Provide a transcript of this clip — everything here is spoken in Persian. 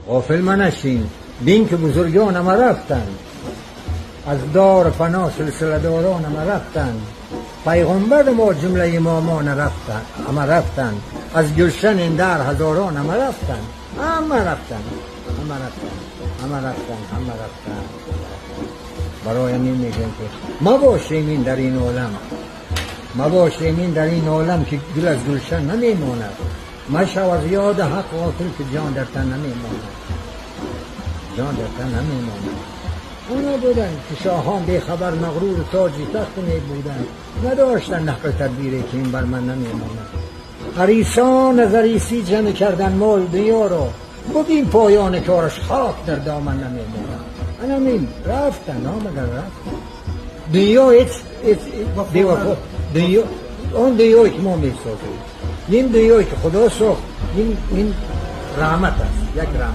غافل منشین، بین که بزرگان ما رفتن، از دار فنا سلسله داران ما رفتن، پیغمبر ما جمله امامان رفتن، اما رفتن، از گلشن این در هزاران اما رفتن، اما رفتن، اما رفتن، اما رفتن، اما رفتن. برای همین میگم که ما باشیم این در این عالم، ما باشیم این در این عالم که گل از گلشن نمیماند، ما شو از یاد حق غافل که جان در تن نمیماند، جان در تن نمیماند. اونا بودن که شاهان بی خبر مغرور تاجی تخت می بودن، نداشتن نقل تدبیری که این بر من نمیماند. حریصان از حریصی جمع کردن مال دنیا رو، ببین پایان کارش خاک در دامن نمیماند. همین رفتن، آمدن رفتن. دنیا هیچ دیوار دنیا، اون دنیایی که ما میسازیم، این دنیایی که خدا ساخت، این رحمت است، یک رحمت.